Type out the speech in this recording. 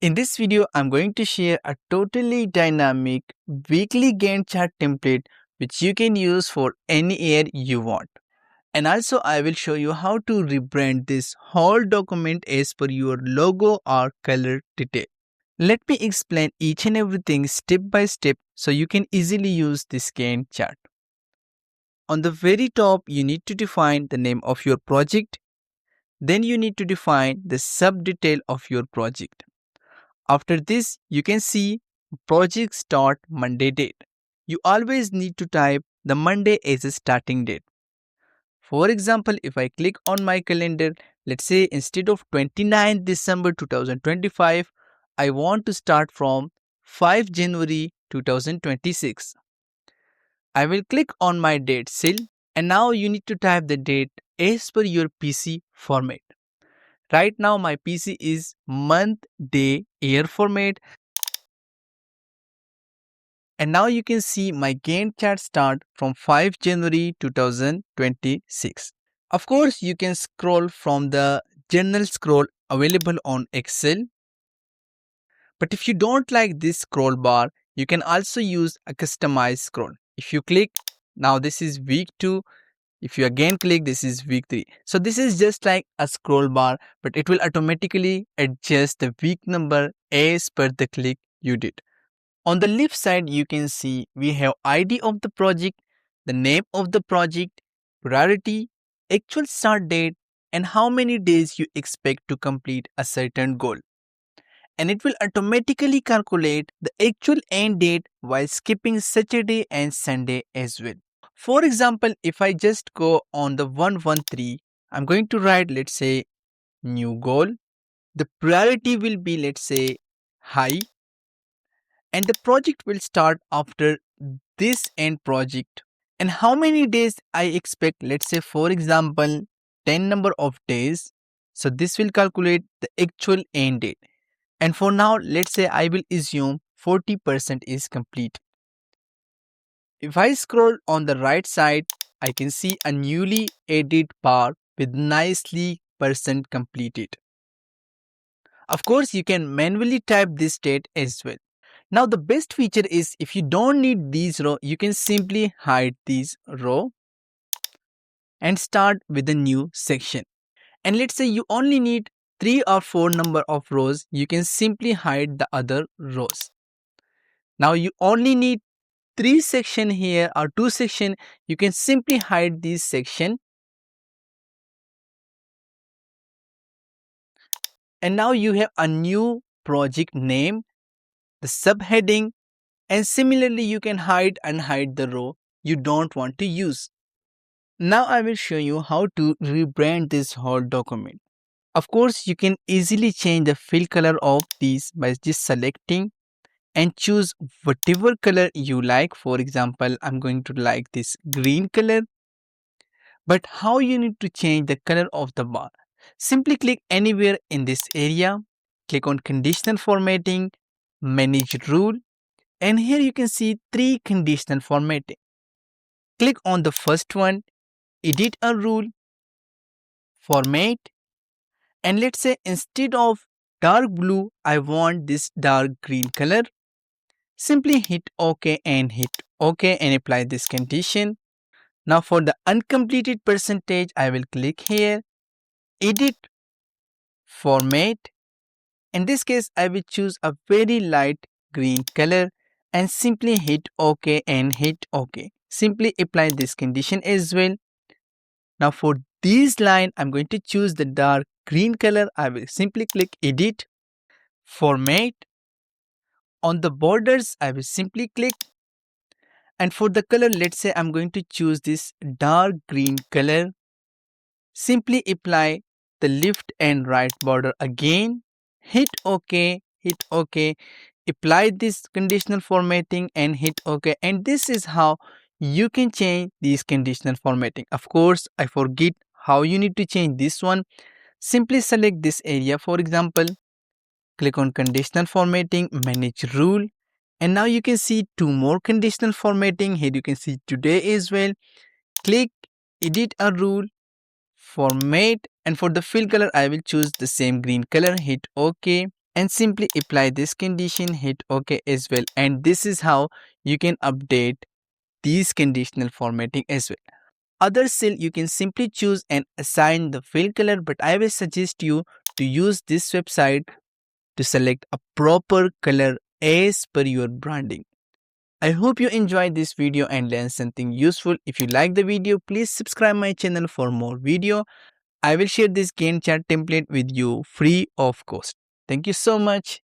In this video, I'm going to share a totally dynamic weekly Gantt chart template which you can use for any year you want. And also, I will show you how to rebrand this whole document as per your logo or color detail. Let me explain each and everything step by step so you can easily use this Gantt chart. On the very top, you need to define the name of your project. Then you need to define the sub-detail of your project. After this, you can see project start Monday date. You always need to type the Monday as a starting date. For example, if I click on my calendar, let's say instead of 29th December 2025, I want to start from 5 January 2026. I will click on my date cell and now you need to type the date as per your PC format. Right now my PC is month, day, year format. And now you can see my Gantt chart start from 5 January 2026. Of course, you can scroll from the general scroll available on Excel. But if you don't like this scroll bar, you can also use a customized scroll. If you click, now this is week 2. If you again click, this is week 3. So this is just like a scroll bar, but it will automatically adjust the week number as per the click you did. On the left side, you can see we have ID of the project, the name of the project, priority, actual start date, and how many days you expect to complete a certain goal. And it will automatically calculate the actual end date while skipping Saturday and Sunday as well. For example, if I just go on the 113, I'm going to write, let's say, new goal. The priority will be, let's say, high. And the project will start after this end project. And how many days I expect, let's say, for example, 10 number of days. So this will calculate the actual end date. And for now, let's say I will assume 40% is complete. If I scroll on the right side, I can see a newly added bar with nicely percent completed. Of course, you can manually type this date as well. Now the best feature is if you don't need these row, you can simply hide these row and start with a new section. And let's say you only need 3 or 4 number of rows, you can simply hide the other rows. Now you only need 3 section here or 2 section, you can simply hide this section. And now you have a new project name, the subheading, and similarly you can hide and unhide the row you don't want to use. Now I will show you how to rebrand this whole document. Of course, you can easily change the fill color of these by just selecting and choose whatever color you like. For example, I'm going to like this green color. But how you need to change the color of the bar? Simply click anywhere in this area, click on conditional formatting, manage rule, and here you can see 3 conditional formatting. Click on the first one, edit a rule, format, and let's say instead of dark blue, I want this dark green color. Simply hit OK and hit OK and apply this condition. Now for the uncompleted percentage, I will click here, edit, format. In this case, I will choose a very light green color and simply hit OK and hit OK. Simply apply this condition as well. Now for this line, I'm going to choose the dark green color. I will simply click edit, format. On the borders, I will simply click. And for the color, let's say I'm going to choose this dark green color. Simply apply the left and right border again. Hit OK, hit OK. Apply this conditional formatting and hit OK. And this is how you can change these conditional formatting. Of course, I forget how you need to change this one. Simply select this area. For example, click on conditional formatting, manage rule. And now you can see 2 more conditional formatting. Here you can see today as well. Click edit a rule, format, and for the fill color I will choose the same green color. Hit OK. and simply apply this condition, hit OK as well. And this is how you can update these conditional formatting as well. Other cell you can simply choose and assign the fill color, but I will suggest you to use this website to select a proper color as per your branding. I hope you enjoyed this video and learned something useful. If you like the video, please subscribe my channel for more video. I will share this Gantt chart template with you free of cost. Thank you so much.